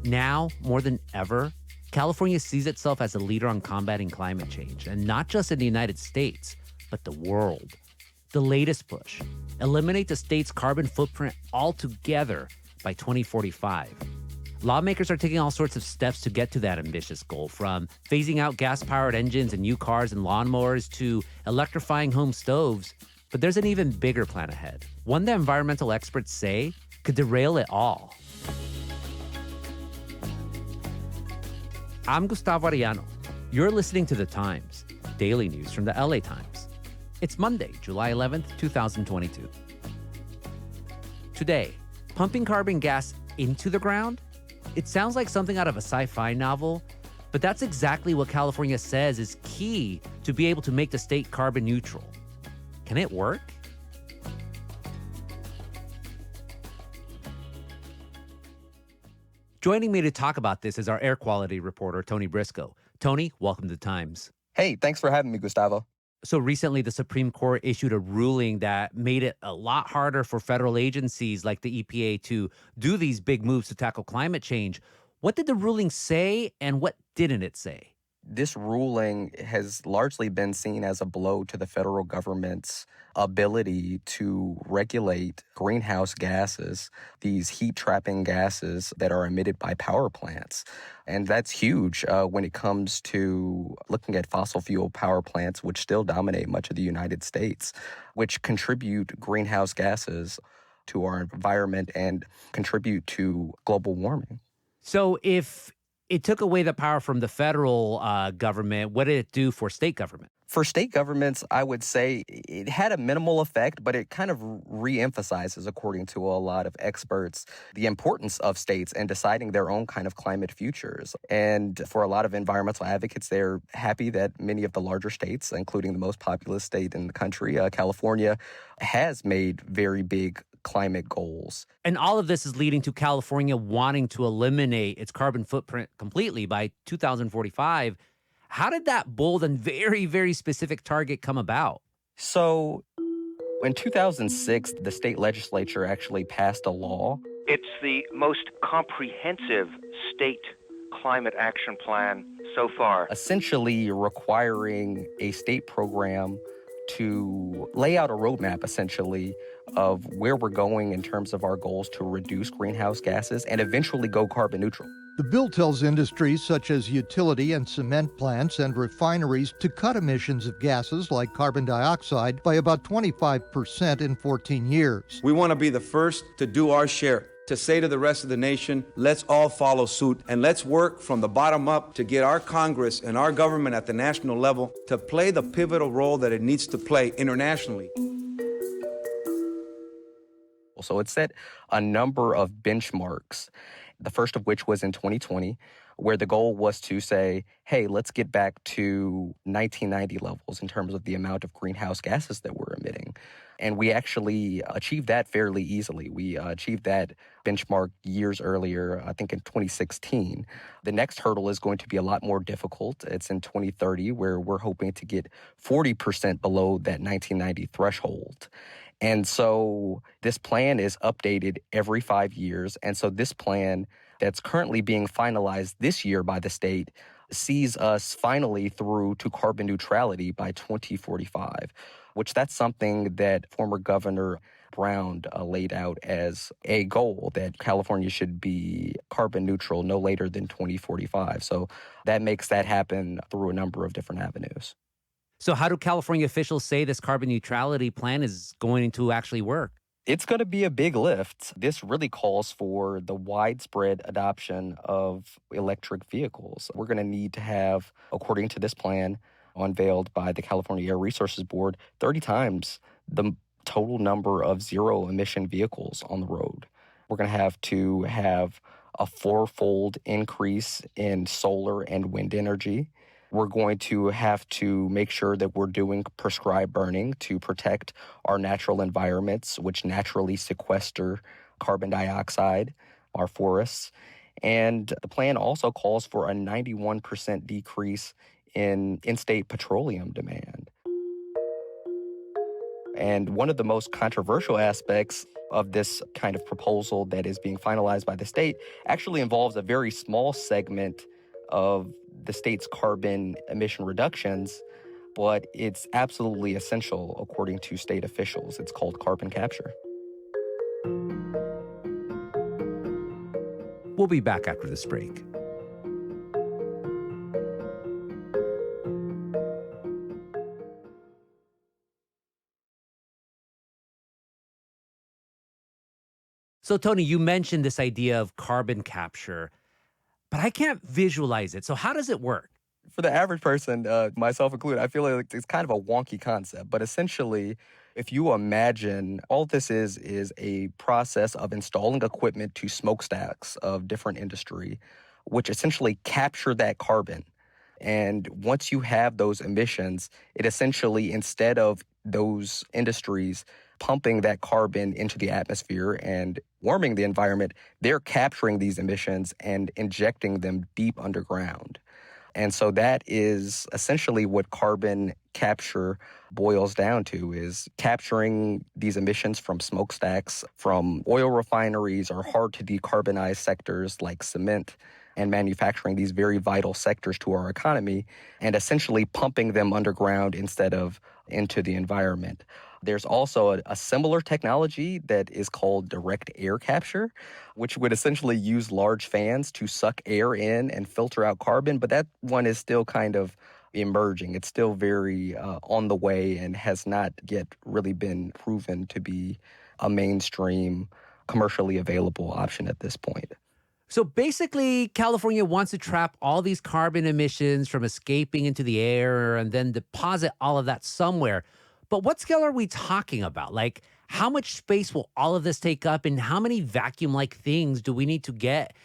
Now, more than ever, California sees itself as a leader on combating climate change, and not just in the United States, but the world. The latest push: eliminate the state's carbon footprint altogether by 2045. Lawmakers are taking all sorts of steps to get to that ambitious goal, from phasing out gas-powered engines in new cars and lawnmowers to electrifying home stoves. But there's an even bigger plan ahead, one that environmental experts say could derail it all. I'm Gustavo Arellano. You're listening to The Times, daily news from the LA Times. It's Monday, July 11th, 2022. Today, pumping carbon gas into the ground? It sounds like something out of a sci-fi novel, but that's exactly what California says is key to be able to make the state carbon neutral. Can it work? Joining me to talk about this is our air quality reporter, Tony Briscoe. Tony, welcome to The Times. Hey, thanks for having me, Gustavo. So recently, the Supreme Court issued a ruling that made it a lot harder for federal agencies like the EPA to do these big moves to tackle climate change. What did the ruling say, and what didn't it say? This ruling has largely been seen as a blow to the federal government's ability to regulate greenhouse gases, these heat-trapping gases that are emitted by power plants. And that's huge when it comes to looking at fossil fuel power plants, which still dominate much of the United States, which contribute greenhouse gases to our environment and contribute to global warming. So if it took away the power from the federal government, what did it do for state government? For state governments, I would say it had a minimal effect, but it kind of re-emphasizes, according to a lot of experts, the importance of states and deciding their own kind of climate futures. And for a lot of environmental advocates, they're happy that many of the larger states, including the most populous state in the country, California, has made very big climate goals. And all of this is leading to California wanting to eliminate its carbon footprint completely by 2045. How did that bold and very, very specific target come about? So in 2006, the state legislature actually passed a law. It's the most comprehensive state climate action plan so far, essentially requiring a state program to lay out a roadmap, essentially, of where we're going in terms of our goals to reduce greenhouse gases and eventually go carbon neutral. The bill tells industries such as utility and cement plants and refineries to cut emissions of gases like carbon dioxide by about 25% in 14 years. We want to be the first to do our share, to say to the rest of the nation, let's all follow suit, and let's work from the bottom up to get our Congress and our government at the national level to play the pivotal role that it needs to play internationally. So it set a number of benchmarks, the first of which was in 2020, where the goal was to say, hey, let's get back to 1990 levels in terms of the amount of greenhouse gases that we're emitting. And we actually achieved that fairly easily. We achieved that benchmark years earlier, I think in 2016. The next hurdle is going to be a lot more difficult. It's in 2030, where we're hoping to get 40% below that 1990 threshold. And so this plan is updated every 5 years. And so this plan that's currently being finalized this year by the state sees us finally through to carbon neutrality by 2045, which that's something that former Governor Brown laid out as a goal, that California should be carbon neutral no later than 2045. So that makes that happen through a number of different avenues. So how do California officials say this carbon neutrality plan is going to actually work? It's going to be a big lift. This really calls for the widespread adoption of electric vehicles. We're going to need to have, according to this plan unveiled by the California Air Resources Board, 30 times the total number of zero-emission vehicles on the road. We're going to have a fourfold increase in solar and wind energy. We're going to have to make sure that we're doing prescribed burning to protect our natural environments, which naturally sequester carbon dioxide, our forests. And the plan also calls for a 91% decrease in in-state petroleum demand. And one of the most controversial aspects of this kind of proposal that is being finalized by the state actually involves a very small segment of the state's carbon emission reductions, but it's absolutely essential according to state officials. It's called carbon capture. We'll be back after this break. So, Tony, you mentioned this idea of carbon capture, but I can't visualize it. So how does it work? For the average person, myself included, I feel like it's kind of a wonky concept. But essentially, if you imagine, all this is a process of installing equipment to smokestacks of different industry, which essentially capture that carbon. And once you have those emissions, it essentially, instead of those industries pumping that carbon into the atmosphere and warming the environment, they're capturing these emissions and injecting them deep underground. And so that is essentially what carbon capture boils down to, is capturing these emissions from smokestacks, from oil refineries or hard to decarbonize sectors like cement, and manufacturing, these very vital sectors to our economy, and essentially pumping them underground instead of into the environment. There's also a similar technology that is called direct air capture, which would essentially use large fans to suck air in and filter out carbon, but that one is still kind of emerging. It's still very on the way and has not yet really been proven to be a mainstream, commercially available option at this point. So basically, California wants to trap all these carbon emissions from escaping into the air and then deposit all of that somewhere. But what scale are we talking about? Like, how much space will all of this take up, and how many vacuum-like things do we need to get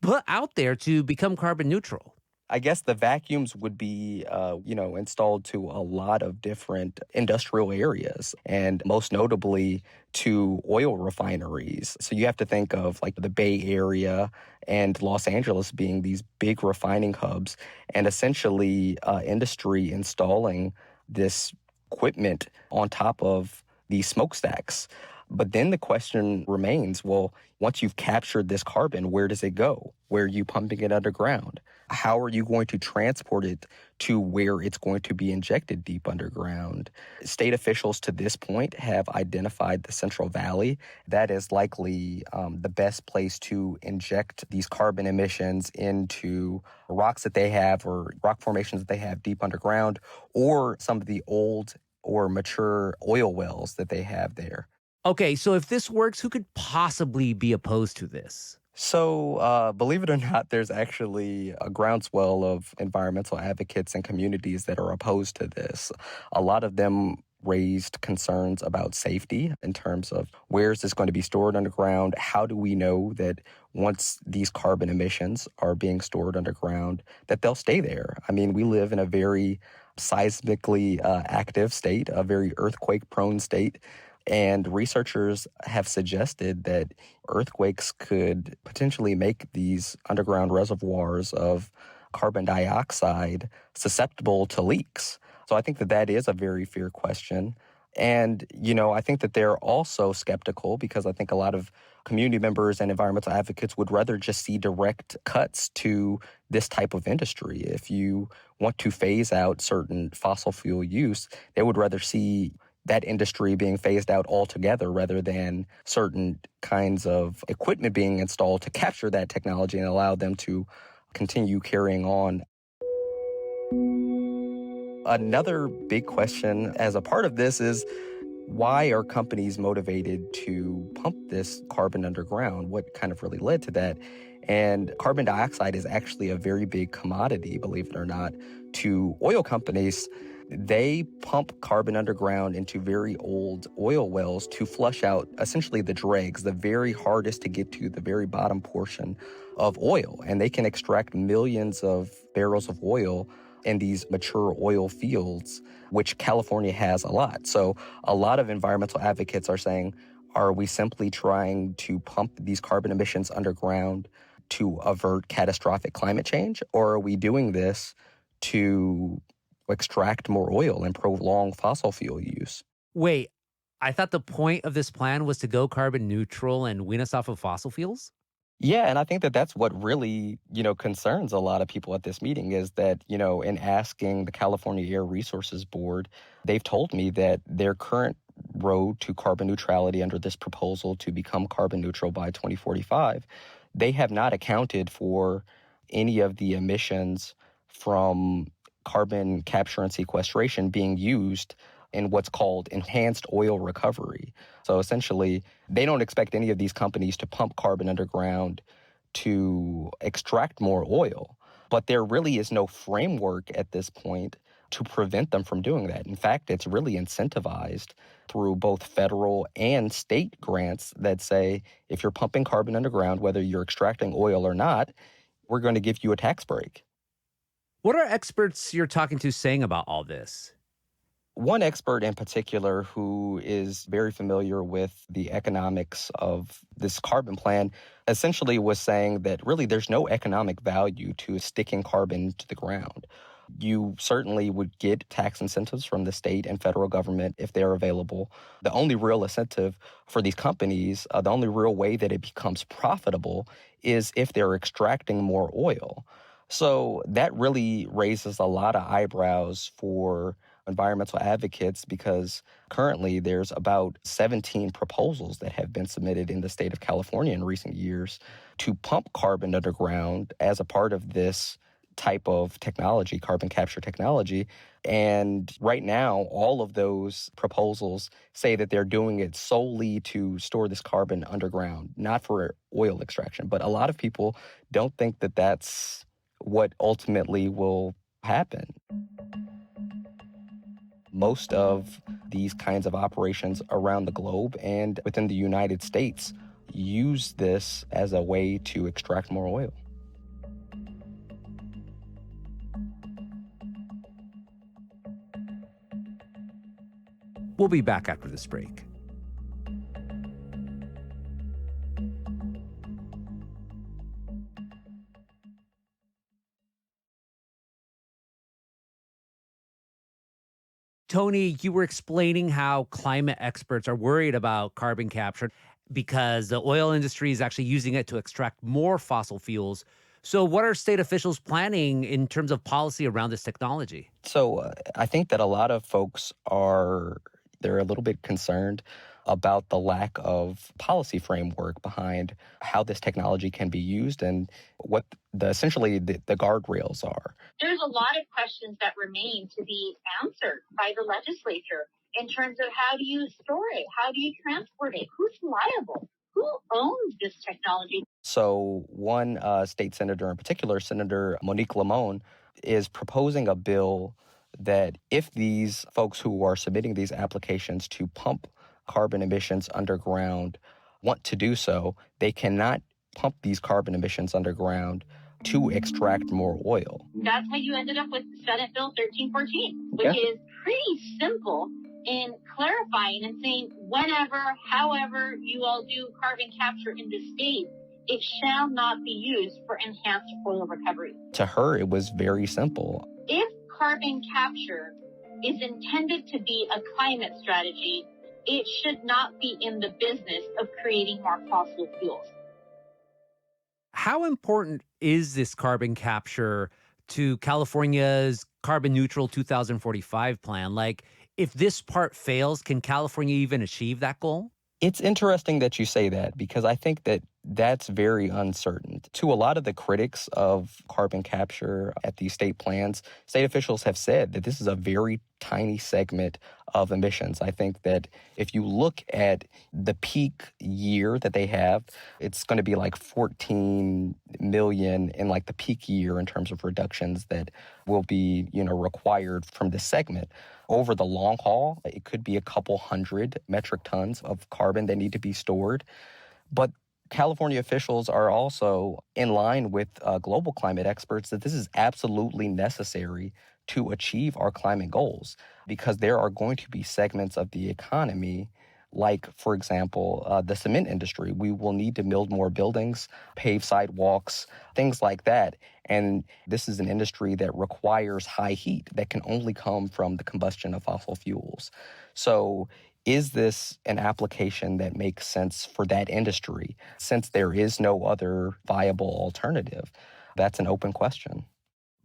put out there to become carbon neutral? I guess the vacuums would be, installed to a lot of different industrial areas, and most notably to oil refineries. So you have to think of like the Bay Area and Los Angeles being these big refining hubs, and essentially industry installing this equipment on top of these smokestacks. But then the question remains, well, once you've captured this carbon, where does it go? Where are you pumping it underground? How are you going to transport it to where it's going to be injected deep underground? State officials to this point have identified the Central Valley. That is likely the best place to inject these carbon emissions into rocks that they have, or rock formations that they have deep underground, or some of the old or mature oil wells that they have there. Okay, so if this works, who could possibly be opposed to this? So, believe it or not, there's actually a groundswell of environmental advocates and communities that are opposed to this. A lot of them raised concerns about safety in terms of where is this going to be stored underground? How do we know that once these carbon emissions are being stored underground, that they'll stay there? I mean, we live in a very seismically active state, a very earthquake-prone state. And researchers have suggested that earthquakes could potentially make these underground reservoirs of carbon dioxide susceptible to leaks. So I think that that is a very fair question. And, I think that they're also skeptical because I think a lot of community members and environmental advocates would rather just see direct cuts to this type of industry. If you want to phase out certain fossil fuel use, they would rather see that industry being phased out altogether rather than certain kinds of equipment being installed to capture that technology and allow them to continue carrying on. Another big question as a part of this is, why are companies motivated to pump this carbon underground? What kind of really led to that? And carbon dioxide is actually a very big commodity, believe it or not, to oil companies. They pump carbon underground into very old oil wells to flush out essentially the dregs, the very hardest to get to, the very bottom portion of oil. And they can extract millions of barrels of oil in these mature oil fields, which California has a lot. So a lot of environmental advocates are saying, are we simply trying to pump these carbon emissions underground to avert catastrophic climate change? Or are we doing this to extract more oil and prolong fossil fuel use? Wait, I thought the point of this plan was to go carbon neutral and wean us off of fossil fuels. Yeah, and I think that that's what really, concerns a lot of people at this meeting is that, in asking the California Air Resources Board, they've told me that their current road to carbon neutrality under this proposal to become carbon neutral by 2045, they have not accounted for any of the emissions from carbon capture and sequestration being used in what's called enhanced oil recovery. So essentially, they don't expect any of these companies to pump carbon underground to extract more oil. But there really is no framework at this point to prevent them from doing that. In fact, it's really incentivized through both federal and state grants that say, if you're pumping carbon underground, whether you're extracting oil or not, we're going to give you a tax break. What are experts you're talking to saying about all this? One expert in particular who is very familiar with the economics of this carbon plan essentially was saying that really there's no economic value to sticking carbon to the ground. You certainly would get tax incentives from the state and federal government if they're available. The only real incentive for these companies, the only real way that it becomes profitable is if they're extracting more oil. So that really raises a lot of eyebrows for environmental advocates because currently there's about 17 proposals that have been submitted in the state of California in recent years to pump carbon underground as a part of this type of technology, carbon capture technology. And right now, all of those proposals say that they're doing it solely to store this carbon underground, not for oil extraction. But a lot of people don't think that that's what ultimately will happen. Most of these kinds of operations around the globe and within the United States use this as a way to extract more oil. We'll be back after this break. Tony, you were explaining how climate experts are worried about carbon capture because the oil industry is actually using it to extract more fossil fuels. So what are state officials planning in terms of policy around this technology? So I think that a lot of folks they're a little bit concerned about the lack of policy framework behind how this technology can be used and what essentially the guardrails are. There's a lot of questions that remain to be answered by the legislature in terms of how do you store it? How do you transport it? Who's liable? Who owns this technology? So one state senator in particular, Senator Monique Limon, is proposing a bill that if these folks who are submitting these applications to pump carbon emissions underground want to do so, they cannot pump these carbon emissions underground to extract more oil. That's how you ended up with Senate Bill 1314, which is pretty simple in clarifying and saying whenever, however you all do carbon capture in the state, it shall not be used for enhanced oil recovery. To her, it was very simple. If carbon capture is intended to be a climate strategy, it should not be in the business of creating more fossil fuels. How important is this carbon capture to California's carbon neutral 2045 plan? Like, if this part fails, can California even achieve that goal? It's interesting that you say that because I think that that's very uncertain. To a lot of the critics of carbon capture at these state plans, state officials have said that this is a very tiny segment of emissions. I think that if you look at the peak year that they have, it's going to be like 14 million in like the peak year in terms of reductions that will be, required from this segment. Over the long haul, it could be a couple hundred metric tons of carbon that need to be stored. But California officials are also in line with global climate experts that this is absolutely necessary to achieve our climate goals because there are going to be segments of the economy like, for example, the cement industry. We will need to build more buildings, pave sidewalks, things like that. And this is an industry that requires high heat that can only come from the combustion of fossil fuels. So is this an application that makes sense for that industry since there is no other viable alternative? That's an open question.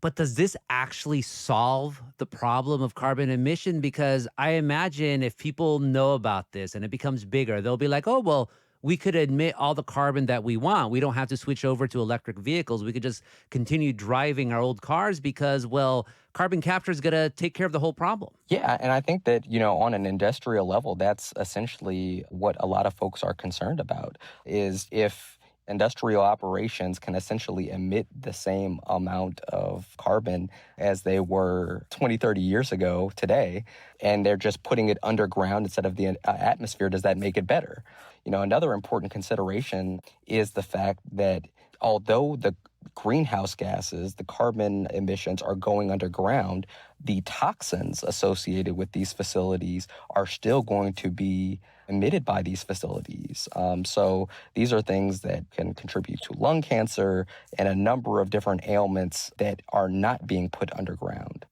But does this actually solve the problem of carbon emission? Because I imagine if people know about this and it becomes bigger, they'll be like, oh, well, we could emit all the carbon that we want. We don't have to switch over to electric vehicles. We could just continue driving our old cars because, well, carbon capture is going to take care of the whole problem. Yeah, and I think that, on an industrial level, that's essentially what a lot of folks are concerned about, is if industrial operations can essentially emit the same amount of carbon as they were 20, 30 years ago today, and they're just putting it underground instead of the atmosphere, does that make it better? Another important consideration is the fact that although the greenhouse gases, the carbon emissions are going underground, the toxins associated with these facilities are still going to be emitted by these facilities. So these are things that can contribute to lung cancer and a number of different ailments that are not being put underground.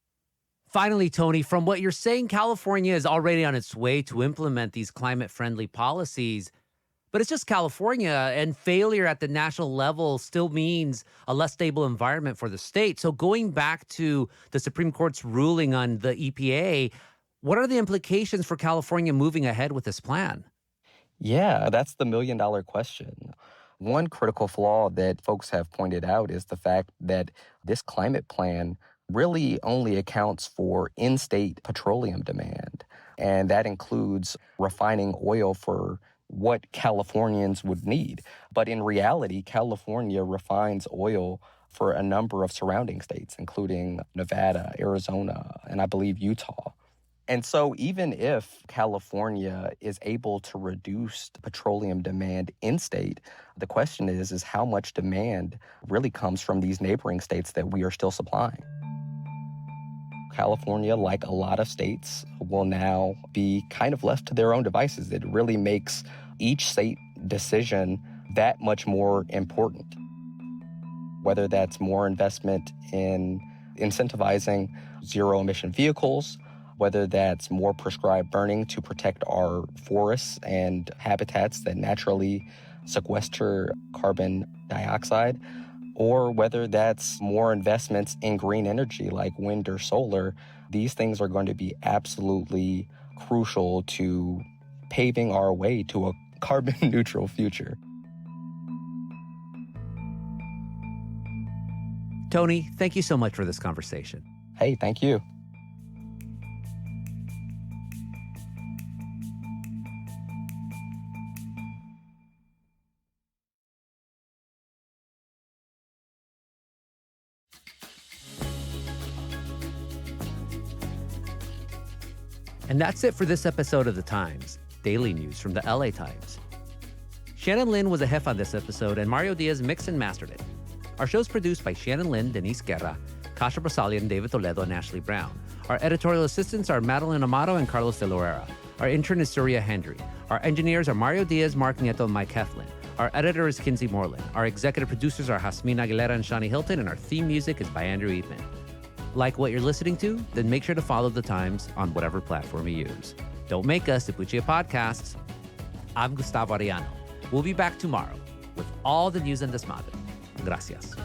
Finally, Tony, from what you're saying, California is already on its way to implement these climate-friendly policies. But it's just California, and failure at the national level still means a less stable environment for the state. So going back to the Supreme Court's ruling on the EPA, what are the implications for California moving ahead with this plan? Yeah, that's the million-dollar question. One critical flaw that folks have pointed out is the fact that this climate plan really only accounts for in-state petroleum demand. And that includes refining oil for what Californians would need. But in reality, California refines oil for a number of surrounding states, including Nevada, Arizona, and I believe Utah. And so even if California is able to reduce petroleum demand in state, the question is how much demand really comes from these neighboring states that we are still supplying. California, like a lot of states, will now be kind of left to their own devices. It really makes each state decision that much more important. Whether that's more investment in incentivizing zero-emission vehicles, whether that's more prescribed burning to protect our forests and habitats that naturally sequester carbon dioxide, or whether that's more investments in green energy like wind or solar, these things are going to be absolutely crucial to paving our way to a carbon neutral future. Tony, thank you so much for this conversation. Hey, thank you. And that's it for this episode of The Times, daily news from the LA Times. Shannon Lin was a hef on this episode, and Mario Diaz mixed and mastered it. Our show's produced by Shannon Lin, Denise Guerra, Kasha Brasalian, David Toledo, and Ashley Brown. Our editorial assistants are Madeline Amato and Carlos De Loera. Our intern is Surya Hendry. Our engineers are Mario Diaz, Mark Nieto, and Mike Heflin. Our editor is Kinsey Moreland. Our executive producers are Jasmine Aguilera and Shani Hilton, and our theme music is by Andrew Eatman. Like what you're listening to? Then make sure to follow The Times on whatever platform you use. Don't make us Escuche Podcasts. I'm Gustavo Arellano. We'll be back tomorrow with all the news and desmadre. Gracias.